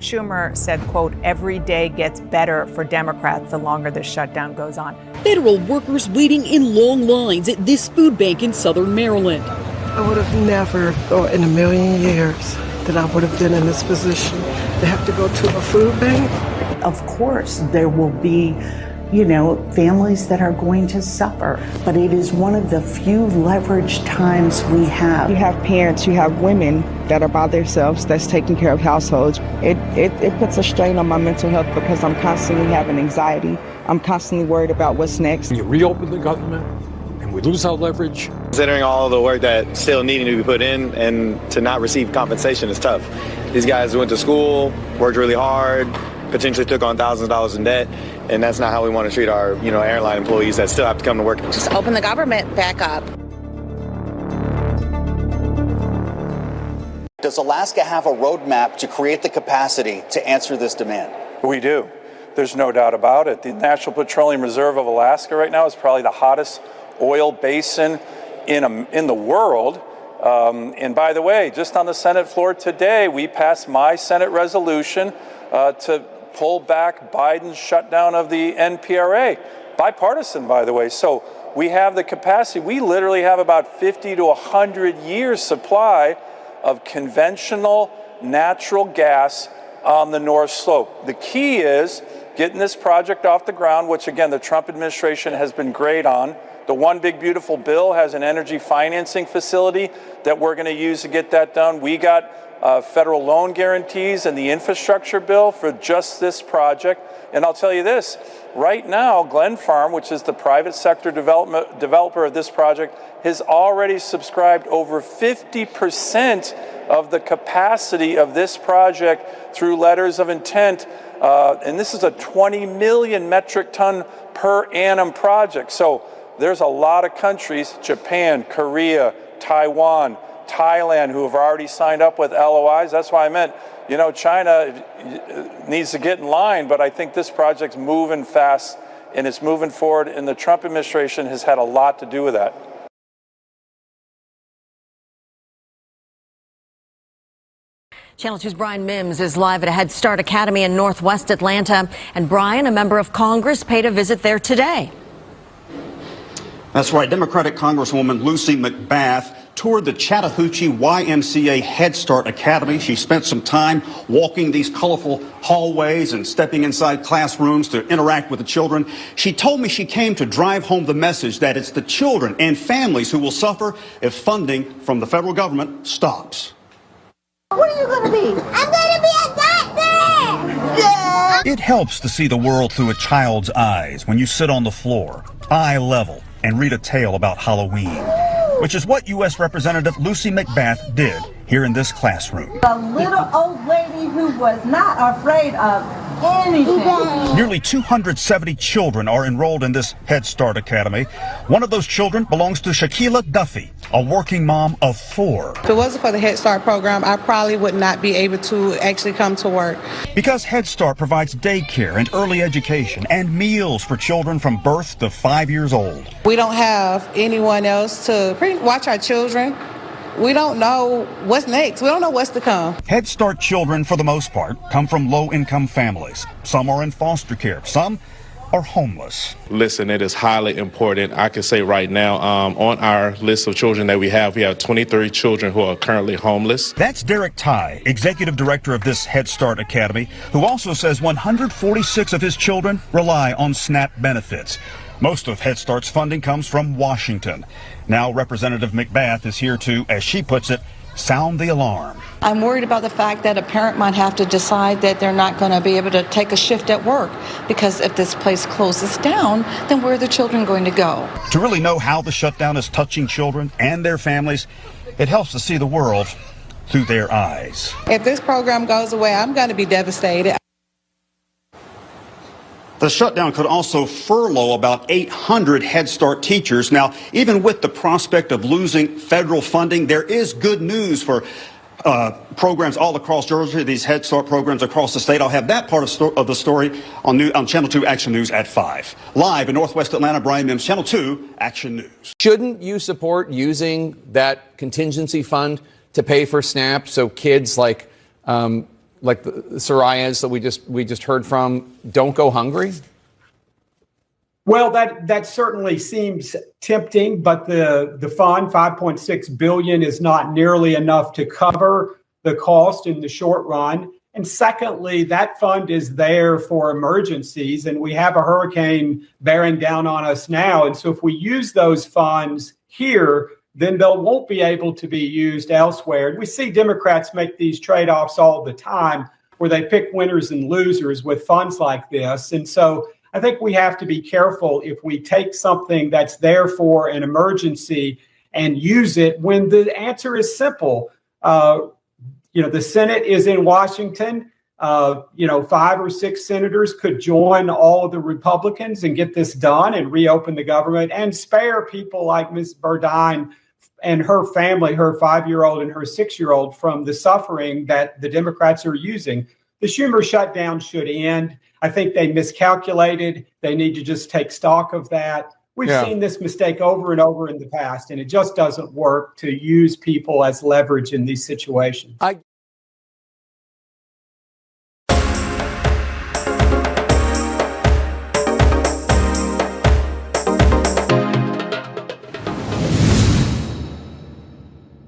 Schumer said, quote, every day gets better for Democrats the longer this shutdown goes on. Federal workers waiting in long lines at this food bank in southern Maryland. I would have never thought in a million years that I would have been in this position to have to go to a food bank. Of course, there will be, families that are going to suffer, but it is one of the few leveraged times we have. You have parents, you have women that are by themselves that's taking care of households. It puts a strain on my mental health because I'm constantly having anxiety. I'm constantly worried about what's next. You reopen the government and we lose our leverage. Considering all the work that still needing to be put in and to not receive compensation is tough. These guys went to school, worked really hard, potentially took on thousands of dollars in debt, and that's not how we want to treat our, airline employees that still have to come to work. Just open the government back up. Does Alaska have a roadmap to create the capacity to answer this demand? We do. There's no doubt about it. The National Petroleum Reserve of Alaska right now is probably the hottest oil basin in the world. And by the way, just on the Senate floor today, we passed my Senate resolution to pull back Biden's shutdown of the NPRA. Bipartisan, by the way. So we have the capacity. We literally have about 50 to 100 years supply of conventional natural gas on the North Slope. The key is getting this project off the ground, which again, the Trump administration has been great on. The One Big Beautiful Bill has an energy financing facility that we're going to use to get that done. We got federal loan guarantees in the infrastructure bill for just this project. And I'll tell you this, right now, Glen Farm, which is the private sector developer of this project, has already subscribed over 50% of the capacity of this project through letters of intent. And this is a 20 million metric ton per annum project. So there's a lot of countries, Japan, Korea, Taiwan, Thailand, who have already signed up with LOIs. That's why I meant, China needs to get in line, but I think this project's moving fast and it's moving forward, and the Trump administration has had a lot to do with that. Channel 2's Brian Mims is live at a Head Start Academy in Northwest Atlanta. And Brian, a member of Congress, paid a visit there today. That's right. Democratic Congresswoman Lucy McBath toured the Chattahoochee YMCA Head Start Academy. She spent some time walking these colorful hallways and stepping inside classrooms to interact with the children. She told me she came to drive home the message that it's the children and families who will suffer if funding from the federal government stops. What are you going to be? I'm going to be a doctor! Yeah! It helps to see the world through a child's eyes when you sit on the floor, eye level, and read a tale about Halloween, which is what U.S. Representative Lucy McBath did here in this classroom. A little old lady who was not afraid of anything. Nearly 270 children are enrolled in this Head Start Academy. One of those children belongs to Shaquila Duffy, a working mom of 4. If it wasn't for the Head Start program, I probably would not be able to actually come to work. Because Head Start provides daycare and early education and meals for children from birth to 5 years old. We don't have anyone else to watch our children. We don't know what's next. We don't know what's to come. Head Start children, for the most part, come from low-income families. Some are in foster care. Some are homeless. Listen, it is highly important. I can say right now, on our list of children that we have 23 children who are currently homeless. That's Derek Ty, executive director of this Head Start Academy, who also says 146 of his children rely on SNAP benefits. Most of Head Start's funding comes from Washington. Now Representative McBath is here to, as she puts it, sound the alarm. I'm worried about the fact that a parent might have to decide that they're not going to be able to take a shift at work, because if this place closes down, then where are the children going to go? To really know how the shutdown is touching children and their families, it helps to see the world through their eyes. If this program goes away, I'm going to be devastated. The shutdown could also furlough about 800 Head Start teachers. Now, even with the prospect of losing federal funding, there is good news for programs all across Georgia, these Head Start programs across the state. I'll have that part of the story on Channel 2 Action News at 5. Live in Northwest Atlanta, Brian Mims, Channel 2 Action News. Shouldn't you support using that contingency fund to pay for SNAP so kids like like the Soraya's that we just heard from don't go hungry? Well, that certainly seems tempting, but the fund, $5.6 billion, is not nearly enough to cover the cost in the short run. And secondly, that fund is there for emergencies, and we have a hurricane bearing down on us now. And so if we use those funds here, then they won't be able to be used elsewhere. And we see Democrats make these trade-offs all the time where they pick winners and losers with funds like this. And so I think we have to be careful if we take something that's there for an emergency and use it when the answer is simple. The Senate is in Washington. 5 or 6 senators could join all of the Republicans and get this done and reopen the government and spare people like Ms. Burdine and her family, her 5-year-old and her 6-year-old, from the suffering that the Democrats are using. The Schumer shutdown should end. I think they miscalculated. They need to just take stock of that. We've seen this mistake over and over in the past, and it just doesn't work to use people as leverage in these situations.